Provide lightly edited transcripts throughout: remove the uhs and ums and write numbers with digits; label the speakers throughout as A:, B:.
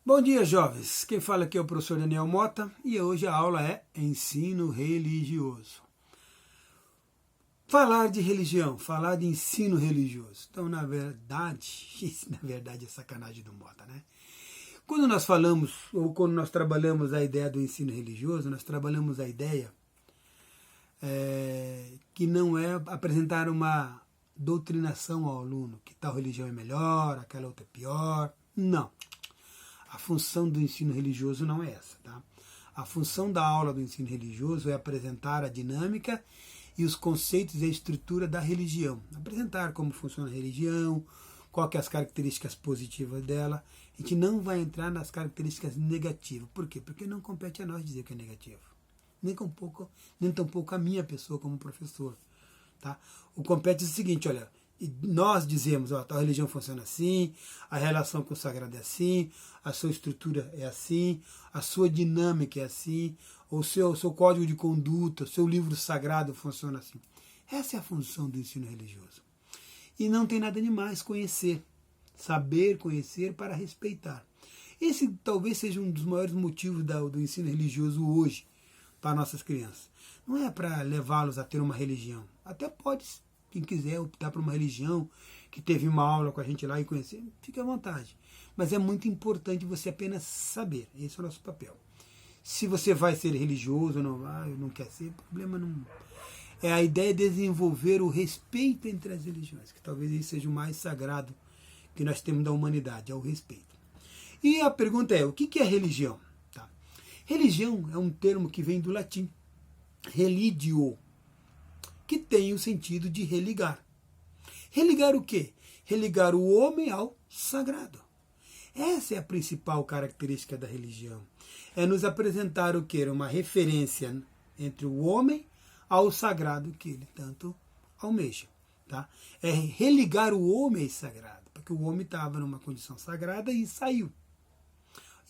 A: Bom dia, jovens. Quem fala aqui é o professor Daniel Mota e hoje a aula é Ensino Religioso. Falar de religião, falar de ensino religioso. Então, na verdade, isso na verdade é sacanagem do Mota, né? Quando nós falamos, ou quando nós trabalhamos a ideia do ensino religioso, nós trabalhamos a ideia que não é apresentar uma doutrinação ao aluno, que tal religião é melhor, aquela outra é pior. Não. A função do ensino religioso não é essa, tá? A função da aula do ensino religioso é apresentar a dinâmica e os conceitos e a estrutura da religião. Apresentar como funciona a religião, quais que são as características positivas dela. A gente não vai entrar nas características negativas. Por quê? Porque não compete a nós dizer que é negativo. Nem tampouco a minha pessoa como professor. Tá? O compete é o seguinte, olha, nós dizemos, ó, tal religião funciona assim, a relação com o sagrado é assim, a sua estrutura é assim, a sua dinâmica é assim, o seu código de conduta, o seu livro sagrado funciona assim. Essa é a função do ensino religioso. E não tem nada de mais conhecer, saber conhecer para respeitar. Esse talvez seja um dos maiores motivos do ensino religioso hoje para nossas crianças. Não é para levá-los a ter uma religião. Até pode, quem quiser optar por uma religião, que teve uma aula com a gente lá e conhecer, fique à vontade. Mas é muito importante você apenas saber. Esse é o nosso papel. Se você vai ser religioso ou não vai, não quer ser, problema não. É a ideia de desenvolver o respeito entre as religiões, que talvez isso seja o mais sagrado que nós temos da humanidade, é o respeito. E a pergunta é, o que é religião? Tá. Religião é um termo que vem do latim, religio, que tem o sentido de religar. Religar o quê? Religar o homem ao sagrado. Essa é a principal característica da religião. É nos apresentar o quê? Uma referência entre o homem ao sagrado que ele tanto almeja. Tá? É religar o homem ao sagrado, porque o homem estava numa condição sagrada e saiu.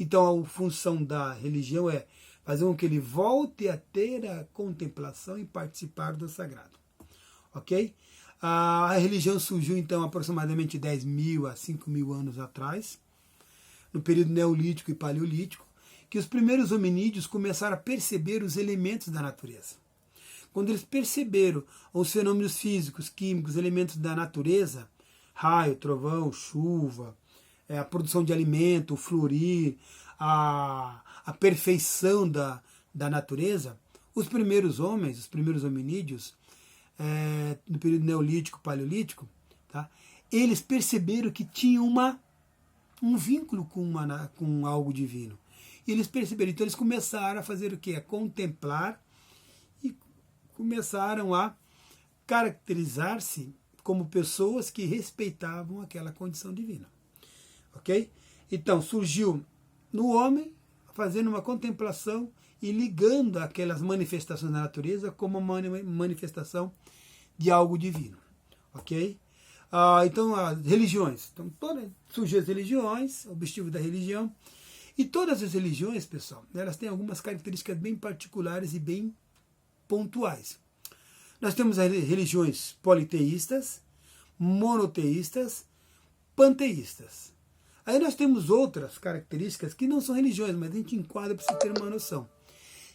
A: Então a função da religião é fazer com que ele volte a ter a contemplação e participar do sagrado. Ok? A religião surgiu então aproximadamente 10 mil a 5 mil anos atrás, no período neolítico e paleolítico, que os primeiros hominídeos começaram a perceber os elementos da natureza. Quando eles perceberam os fenômenos físicos, químicos, elementos da natureza, raio, trovão, chuva, a produção de alimento, o florir, a perfeição da natureza, os primeiros homens, os primeiros hominídeos, no período neolítico, paleolítico, tá? Eles perceberam que tinham um vínculo com algo divino. E eles perceberam, então eles começaram a fazer o quê? A contemplar e começaram a caracterizar-se como pessoas que respeitavam aquela condição divina. Ok? Então surgiu no homem fazendo uma contemplação e ligando aquelas manifestações da natureza como uma manifestação de algo divino. Ok? Então as religiões. Então, surgiu as religiões, o objetivo da religião. E todas as religiões, pessoal, elas têm algumas características bem particulares e bem pontuais. Nós temos as religiões politeístas, monoteístas, panteístas. Aí nós temos outras características que não são religiões, mas a gente enquadra para você ter uma noção,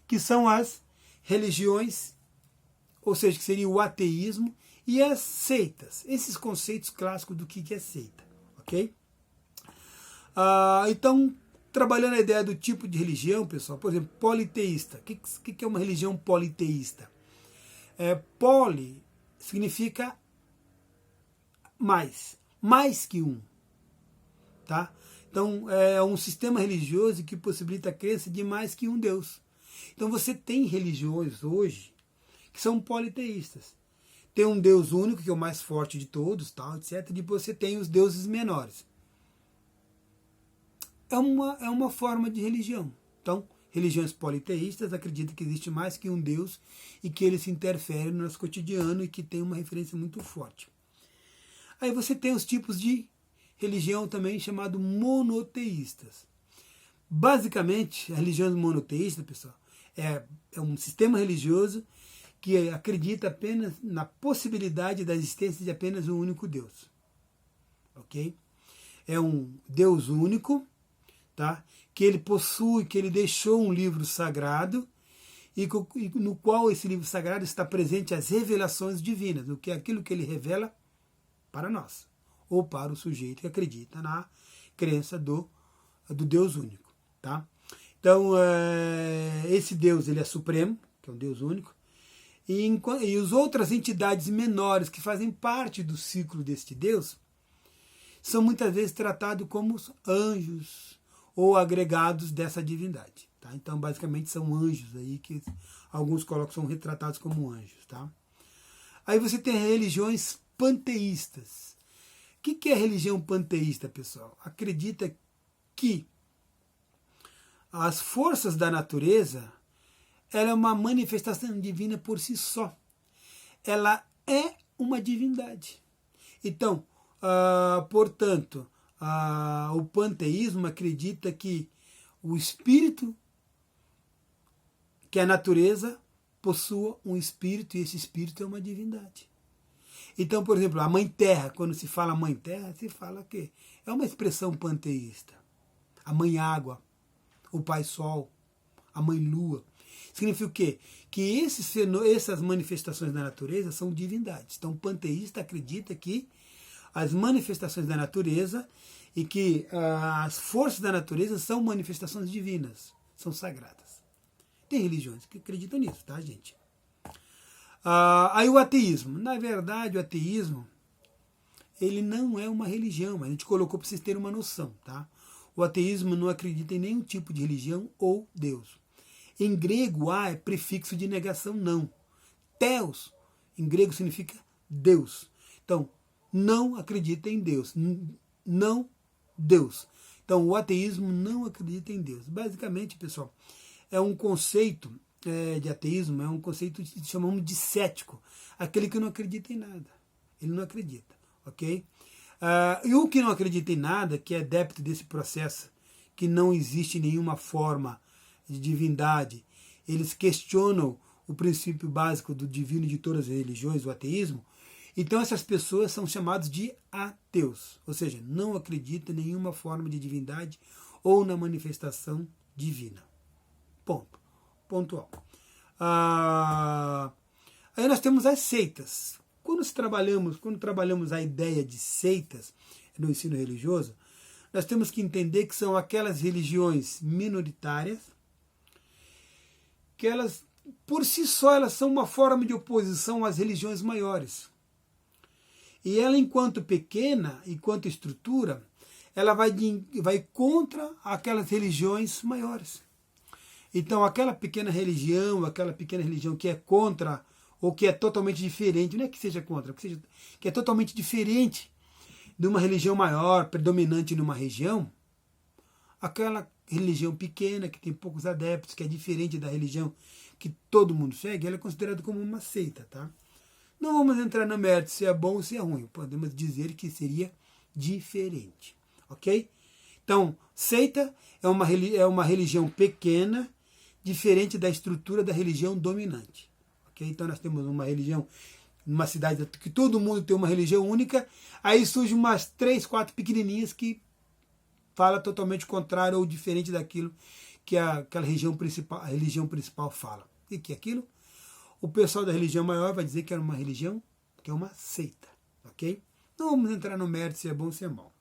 A: que são as religiões, ou seja, que seria o ateísmo, e as seitas, esses conceitos clássicos do que é seita. Ok? Então, trabalhando a ideia do tipo de religião, pessoal, por exemplo, politeísta. O que é uma religião politeísta? Poli significa mais que um. Tá? Então, é um sistema religioso que possibilita a crença de mais que um Deus. Então, você tem religiões hoje que são politeístas. Tem um Deus único, que é o mais forte de todos, tal, etc. E você tem os deuses menores. É uma forma de religião. Então, religiões politeístas acreditam que existe mais que um Deus e que ele se interfere no nosso cotidiano e que tem uma referência muito forte. Aí você tem os tipos de religião também chamado monoteístas. Basicamente, a religião monoteísta, pessoal, é um sistema religioso que acredita apenas na possibilidade da existência de apenas um único Deus. Ok? É um Deus único, tá? Que ele possui, que ele deixou um livro sagrado, e no qual esse livro sagrado está presente as revelações divinas, o que é aquilo que ele revela para nós, ou para o sujeito que acredita na crença do Deus único. Tá? Então, esse Deus ele é supremo, que é um Deus único, e as outras entidades menores que fazem parte do ciclo deste Deus são muitas vezes tratados como anjos ou agregados dessa divindade. Tá? Então, basicamente, são anjos aí que alguns colocam, são retratados como anjos. Tá? Aí você tem religiões panteístas. O que é religião panteísta, pessoal? Acredita que as forças da natureza ela é uma manifestação divina por si só. Ela é uma divindade. Então, portanto, o panteísmo acredita que o espírito, que é a natureza, possua um espírito e esse espírito é uma divindade. Então, por exemplo, a Mãe Terra, quando se fala Mãe Terra, se fala que é uma expressão panteísta. A Mãe Água, o Pai Sol, a Mãe Lua. Significa o quê? Que essas manifestações da natureza são divindades. Então, o panteísta acredita que as manifestações da natureza e que as forças da natureza são manifestações divinas, são sagradas. Tem religiões que acreditam nisso, tá, gente? Aí o ateísmo. Na verdade, o ateísmo ele não é uma religião, mas a gente colocou para vocês terem uma noção, tá? O ateísmo não acredita em nenhum tipo de religião ou Deus. Em grego, é prefixo de negação, não. Theos, em grego, significa Deus. Então, não acredita em Deus. Não Deus. Então, o ateísmo não acredita em Deus. Basicamente, pessoal, é um conceito de ateísmo, é um conceito que chamamos de cético. Aquele que não acredita em nada. Ele não acredita, ok? E o que não acredita em nada, que é adepto desse processo, que não existe nenhuma forma de divindade, eles questionam o princípio básico do divino de todas as religiões, o ateísmo. Então essas pessoas são chamadas de ateus, ou seja, não acreditam em nenhuma forma de divindade ou na manifestação divina. Ponto. Pontual. Aí nós temos as seitas. Quando trabalhamos a ideia de seitas no ensino religioso, nós temos que entender que são aquelas religiões minoritárias que elas, por si só, elas são uma forma de oposição às religiões maiores. E ela, enquanto pequena, enquanto estrutura, ela vai contra aquelas religiões maiores. Então, aquela pequena religião que é contra ou que é totalmente diferente, não é que seja contra, que é totalmente diferente de uma religião maior, predominante numa região, aquela religião pequena, que tem poucos adeptos, que é diferente da religião que todo mundo segue, ela é considerada como uma seita, tá? Não vamos entrar no mérito se é bom ou se é ruim, podemos dizer que seria diferente, ok? Então, seita é uma religião pequena, diferente da estrutura da religião dominante, ok? Então nós temos uma religião, numa cidade que todo mundo tem uma religião única, aí surgem umas 3, 4 pequenininhas que fala totalmente contrário ou diferente daquilo que aquela religião principal fala. E que é aquilo? O pessoal da religião maior vai dizer que é uma religião, que é uma seita, ok? Não vamos entrar no mérito se é bom ou se é mal.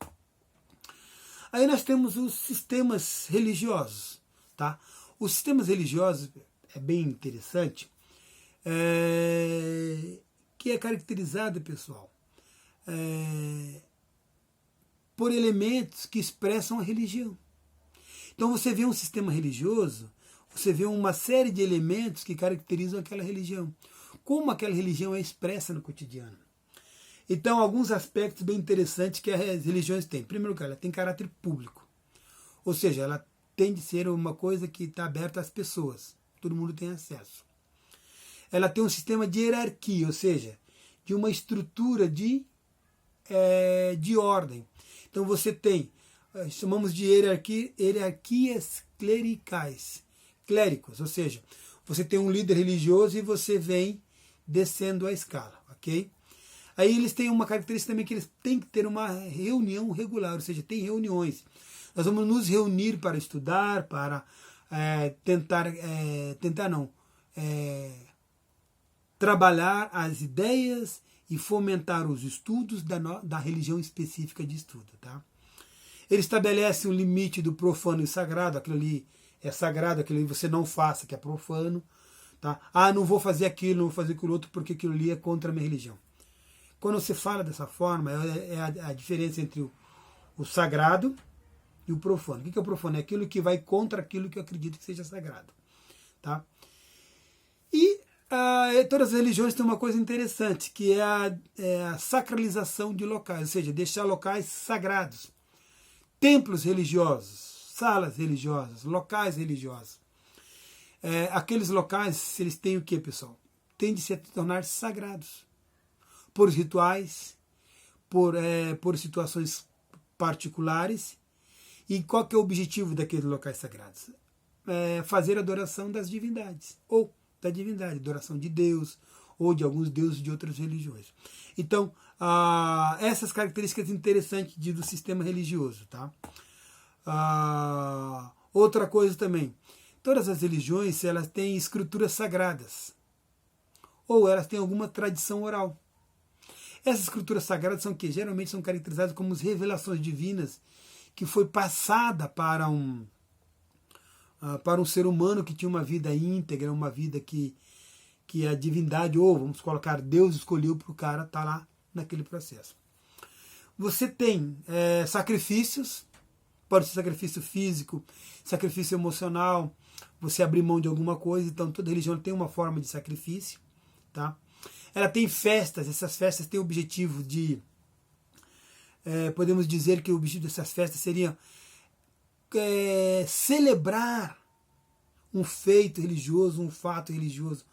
A: Aí nós temos os sistemas religiosos, tá? Os sistemas religiosos é bem interessante, que é caracterizado, pessoal, por elementos que expressam a religião. Então você vê um sistema religioso, você vê uma série de elementos que caracterizam aquela religião. Como aquela religião é expressa no cotidiano. Então, alguns aspectos bem interessantes que as religiões têm. Em primeiro lugar, ela tem caráter público. Ou seja, ela tem de ser uma coisa que está aberta às pessoas. Todo mundo tem acesso. Ela tem um sistema de hierarquia, ou seja, de uma estrutura de ordem. Então você tem, chamamos de hierarquias clericais, clérigos, ou seja, você tem um líder religioso e você vem descendo a escala, ok? Aí eles têm uma característica também que eles têm que ter uma reunião regular, ou seja, tem reuniões. Nós vamos nos reunir para estudar, para trabalhar as ideias e fomentar os estudos da religião específica de estudo. Tá? Ele estabelece um limite do profano e sagrado, aquilo ali é sagrado, aquilo ali você não faça, que é profano. Tá? Não vou fazer aquilo, não vou fazer aquilo outro, porque aquilo ali é contra a minha religião. Quando você fala dessa forma, é a diferença entre o sagrado e o profano. O que é o profano? É aquilo que vai contra aquilo que eu acredito que seja sagrado. Tá? E todas as religiões têm uma coisa interessante, que é a sacralização de locais, ou seja, deixar locais sagrados. Templos religiosos, salas religiosas, locais religiosos. Aqueles locais, eles têm o que, pessoal? Têm de se tornar sagrados. Por rituais, por situações particulares. E qual que é o objetivo daqueles locais sagrados? Fazer adoração das divindades, ou da divindade, adoração de Deus, ou de alguns deuses de outras religiões. Então, essas características interessantes do sistema religioso. Tá? Outra coisa também, todas as religiões elas têm escrituras sagradas, ou elas têm alguma tradição oral. Essas escrituras sagradas são que geralmente são caracterizadas como as revelações divinas que foi passada para um ser humano que tinha uma vida íntegra, uma vida que a divindade, ou vamos colocar, Deus escolheu para o cara estar lá naquele processo. Você tem sacrifícios, pode ser sacrifício físico, sacrifício emocional, você abrir mão de alguma coisa, então toda religião tem uma forma de sacrifício. Tá? Ela tem festas, essas festas têm o objetivo de, podemos dizer que o objetivo dessas festas seria celebrar um feito religioso, um fato religioso.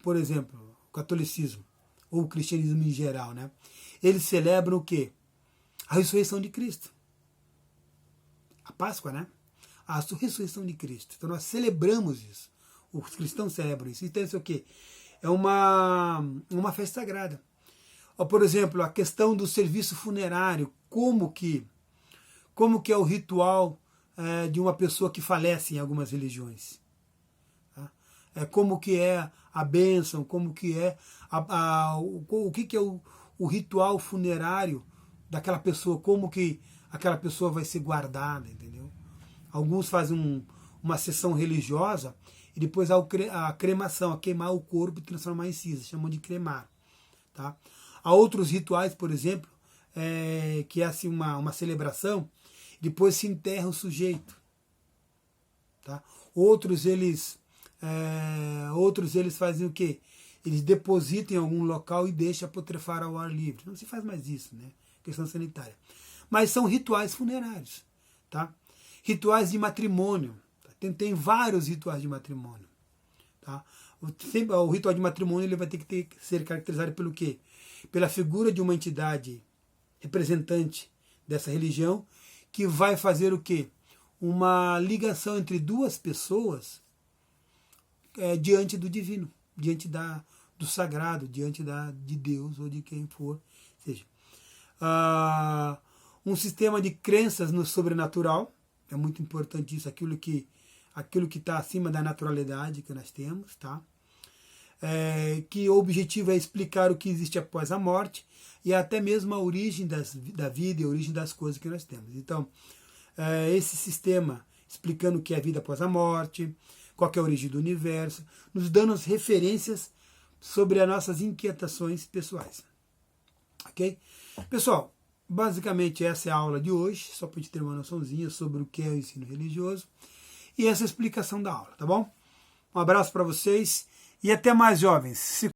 A: Por exemplo, o catolicismo, ou o cristianismo em geral, né? Eles celebram o quê? A ressurreição de Cristo. A Páscoa, né? A ressurreição de Cristo. Então nós celebramos isso. Os cristãos celebram isso. Então isso é o quê? É uma festa sagrada. Por exemplo, a questão do serviço funerário, como que é o ritual de uma pessoa que falece em algumas religiões. Tá? Como que é a bênção, como que é o que é o ritual funerário daquela pessoa, como que aquela pessoa vai ser guardada, entendeu? Alguns fazem uma sessão religiosa e depois a cremação, a queimar o corpo e transformar em cinza, chamam de cremar. Tá? Há outros rituais, por exemplo, que é assim uma celebração, depois se enterra o sujeito. Tá? Outros eles fazem o quê? Eles depositam em algum local e deixam putrefar ao ar livre. Não se faz mais isso, né? Questão sanitária. Mas são rituais funerários. Tá? Rituais de matrimônio. Tem vários rituais de matrimônio. Tá? O ritual de matrimônio ele vai ter que ser caracterizado pelo quê? Pela figura de uma entidade representante dessa religião que vai fazer o quê? Uma ligação entre duas pessoas diante do divino, diante do sagrado, diante de Deus ou de quem for. Ou seja, um sistema de crenças no sobrenatural, é muito importante isso, aquilo que está acima da naturalidade que nós temos, tá? Que o objetivo é explicar o que existe após a morte e até mesmo a origem da vida e a origem das coisas que nós temos. Então, esse sistema explicando o que é a vida após a morte, qual é a origem do universo, nos dando as referências sobre as nossas inquietações pessoais. Ok? Pessoal, basicamente essa é a aula de hoje, só para a gente ter uma noçãozinha sobre o que é o ensino religioso e essa explicação da aula, tá bom? Um abraço para vocês e até mais, jovens.